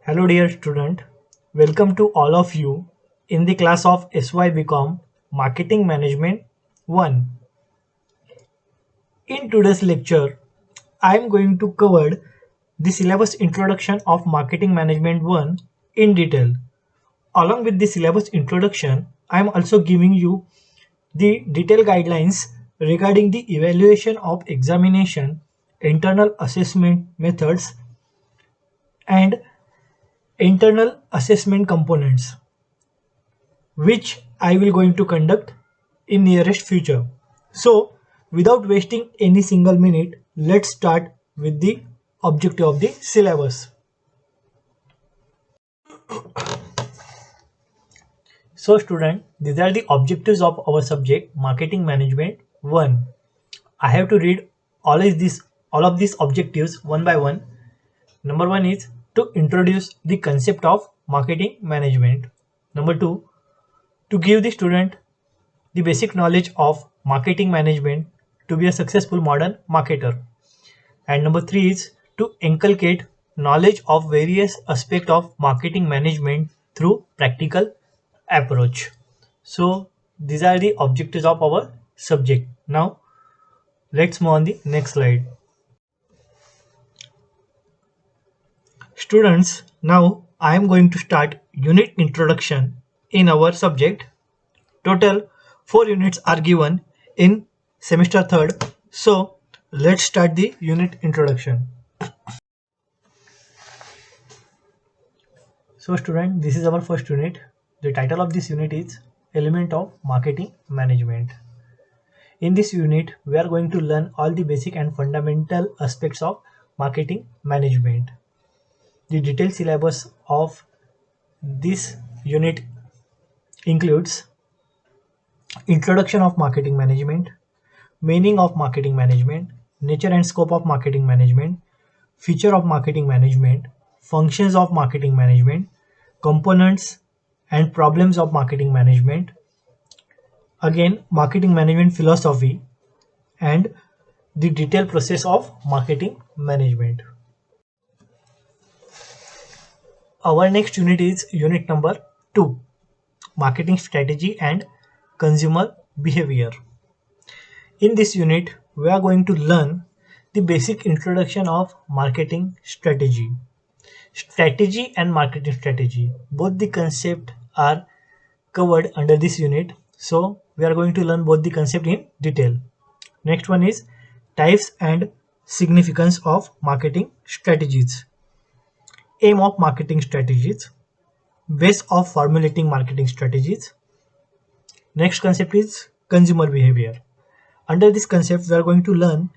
Hello dear student, welcome to all of you in the class of SY Marketing Management 1. In today's lecture, I am going to cover the syllabus introduction of Marketing Management 1 in detail. Along with the syllabus introduction, I am also giving you the detailed guidelines regarding the evaluation of examination, internal assessment methods, and internal assessment components, which I will going to conduct in nearest future. So without wasting any single minute, let's start with the objective of the syllabus. So student, these are the objectives of our subject marketing management 1. I have to read all of these objectives one by one. Number 1 is to introduce the concept of marketing management. Number 2, to give the student the basic knowledge of marketing management to be a successful modern marketer. And number 3 is to inculcate knowledge of various aspects of marketing management through practical approach. So these are the objectives of our subject. Now let's move on the next slide. Students, now I am going to start unit introduction in our subject. Total 4 units are given in semester 3rd. So let's start the unit introduction. So student, this is our first unit. The title of this unit is Element of Marketing Management. In this unit, we are going to learn all the basic and fundamental aspects of marketing management. The detailed syllabus of this unit includes Introduction of Marketing Management, Meaning of Marketing Management, Nature and Scope of Marketing Management, Feature of Marketing Management, Functions of Marketing Management, Components and Problems of Marketing Management, again Marketing Management Philosophy, and the detailed process of marketing management. Our next unit is unit number 2, Marketing Strategy and Consumer Behavior. In this unit, we are going to learn the basic introduction of marketing strategy. Strategy and marketing strategy, both the concept are covered under this unit. So we are going to learn both the concept in detail. Next one is types and significance of marketing strategies. Aim of marketing strategies. Ways of formulating marketing strategies. Next concept is consumer behavior. Under this concept, we are going to learn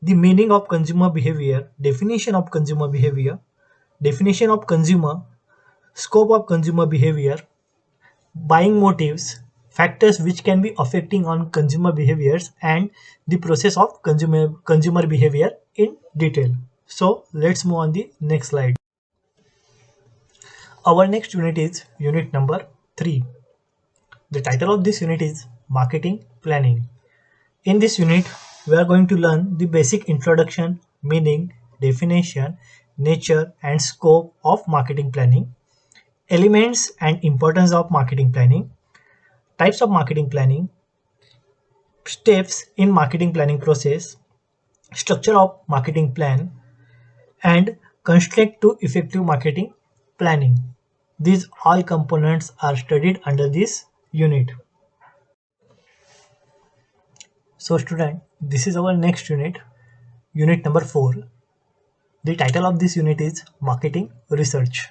the meaning of consumer behavior, definition of consumer behavior, definition of consumer, scope of consumer behavior, buying motives, factors which can be affecting on consumer behaviors, and the process of consumer behavior in detail. So let's move on the next slide. Our next unit is unit number 3. The title of this unit is Marketing Planning. In this unit, we are going to learn the basic introduction, meaning, definition, nature and scope of marketing planning, elements and importance of marketing planning, types of marketing planning, steps in marketing planning process, structure of marketing plan, and construct to effective marketing planning. These all components are studied under this unit. So student, this is our next unit, unit number 4. The title of this unit is Marketing Research.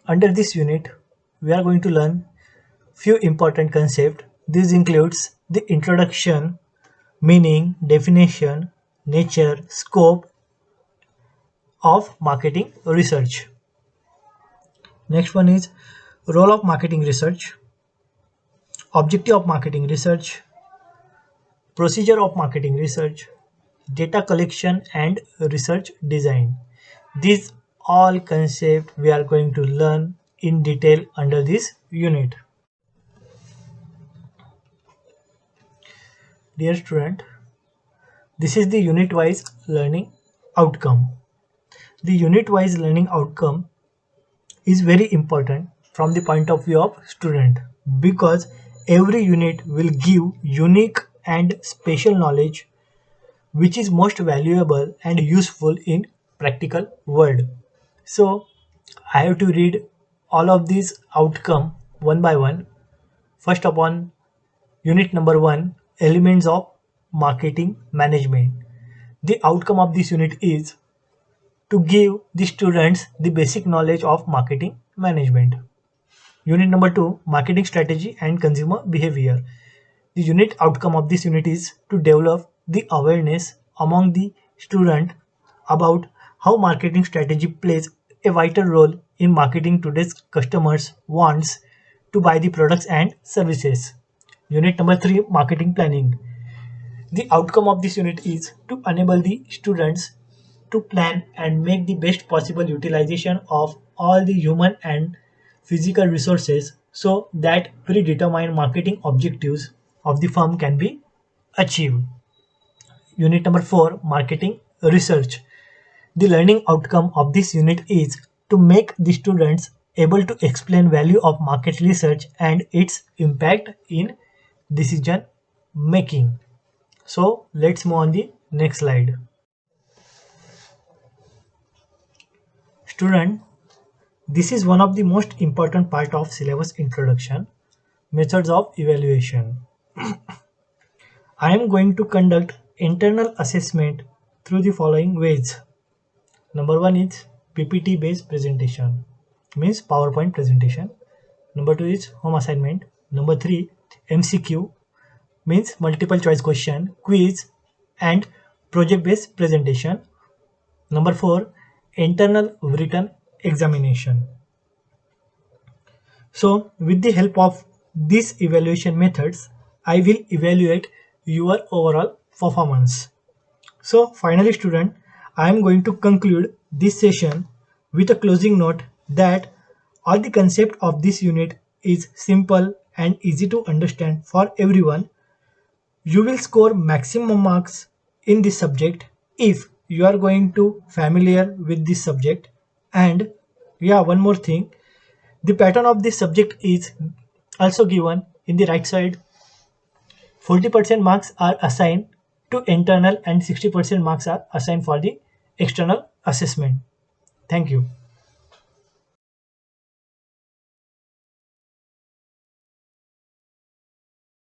Under this unit, we are going to learn few important concepts. This includes the introduction, meaning, definition, nature, scope of marketing research. Next one is role of marketing research, objective of marketing research, procedure of marketing research, data collection and research design. These all concepts we are going to learn in detail under this unit. Dear student, this is the unit wise learning outcome. The unit wise learning outcome is very important from the point of view of student, because every unit will give unique and special knowledge which is most valuable and useful in practical world. So I have to read all of these outcome one by one. First upon unit number 1, elements of marketing management. The outcome of this unit is to give the students the basic knowledge of marketing management. Unit number 2, marketing strategy and consumer behavior. The unit outcome of this unit is to develop the awareness among the student about how marketing strategy plays a vital role in marketing today's customers wants to buy the products and services. Unit number 3, marketing planning. The outcome of this unit is to enable the students to plan and make the best possible utilization of all the human and physical resources so that predetermined marketing objectives of the firm can be achieved. Unit number 4, marketing research. The learning outcome of this unit is to make the students able to explain value of market research and its impact in decision making. So let's move on the next slide. Student, this is one of the most important part of syllabus introduction, methods of evaluation. I am going to conduct internal assessment through the following ways. Number 1 is PPT based presentation, means PowerPoint presentation. Number 2 is home assignment. Number 3, MCQ, means multiple choice question, quiz and project based presentation. Number 4, internal written examination. So with the help of these evaluation methods, I will evaluate your overall performance. So finally student, I am going to conclude this session with a closing note that all the concept of this unit is simple and easy to understand for everyone. You will score maximum marks in this subject if you are going to familiar with this subject. And yeah, one more thing, the pattern of this subject is also given in the right side. 40% marks are assigned to internal and 60% marks are assigned for the external assessment. Thank you.